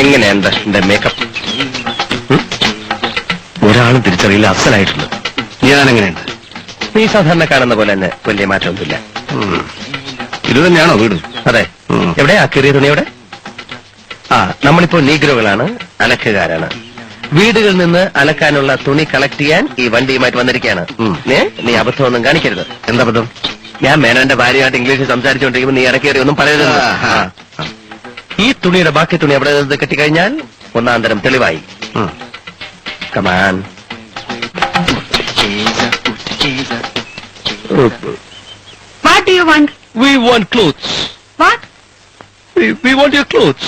എങ്ങനെയുണ്ട് എന്റെ മേക്കപ്പ്? ഒരാളും തിരിച്ചറിയില്ല, അസലായിട്ടുണ്ട്. ഞാൻ എങ്ങനെയുണ്ട്? നീ സാധാരണ കാണുന്ന പോലെ തന്നെ വലിയ മാറ്റമൊന്നുമില്ല. ഇത് തന്നെയാണോ വീട്? അതെ. എവിടെയാ കീറിയ തുണി? എവിടെ? നമ്മളിപ്പോ നീഗ്രോകളാണ്, അലക്കുകാരാണ്. വീടുകളിൽ നിന്ന് അലക്കാനുള്ള തുണി കളക്ട് ചെയ്യാൻ ഈ വണ്ടിയുമായിട്ട് വന്നിരിക്കുകയാണ്. നീ അബദ്ധമൊന്നും കാണിക്കരുത്. എന്താ അബദ്ധം? ഞാൻ മേനോന്റെ ഭാര്യയായിട്ട് ഇംഗ്ലീഷിൽ സംസാരിച്ചുകൊണ്ടിരിക്കുമ്പോൾ നീ ഇടയ്ക്കേറി ഒന്നും പറയരുത്. ഈ തുണിയുടെ ബാക്കി തുണി അവിടെ നിന്ന് കെട്ടിക്കഴിഞ്ഞാൽ ഒന്നാം തരം തെളിവായി. Come on. What do you want? We want clothes. What? We want your clothes.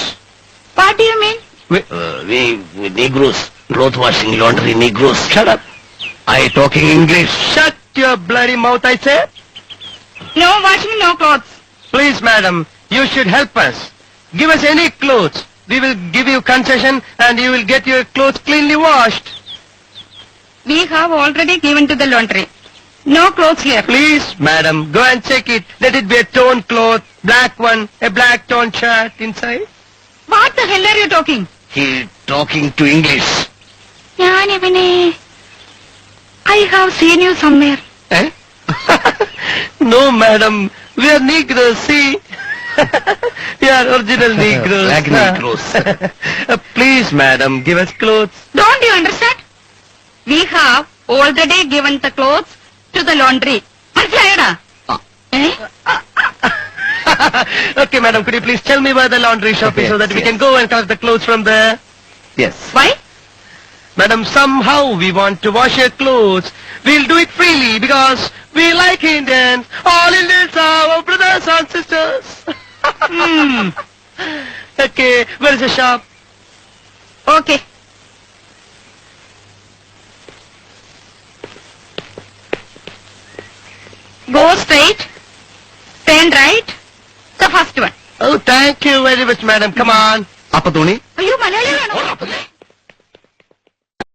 What do you mean? We Negroes. Cloth washing, laundry, Negroes. Shut up. I talking English. Shut your bloody mouth, I say. No washing, no clothes. Please, madam, you should help us. Give us any clothes. We will give you concession and you will get your clothes cleanly washed. We have already given to the laundry. No clothes here. Please, madam, go and check it. Let it be a torn cloth, black one, a black torn shirt inside. What the hell are you talking? He talking to English. I have seen you somewhere. Eh? No, madam. We are Negroes, see? We are original Negroes. Black Negroes. Please, madam, give us clothes. Don't you understand? We have already given the clothes to the laundry. മനസ്സിലായടാ? Okay, madam, could you please tell me where the laundry shop is so that we can go and collect the clothes from there? Yes. Why? Madam, somehow we want to wash your clothes. We'll do it freely because we like Indians. All Indians are our brothers and sisters. Okay, where is the shop? Okay. Go straight, turn right, the first one. Oh, thank you very much, madam. Come on. അപ്പൊ തുണി? അയ്യോ മലയാളിയാണോ?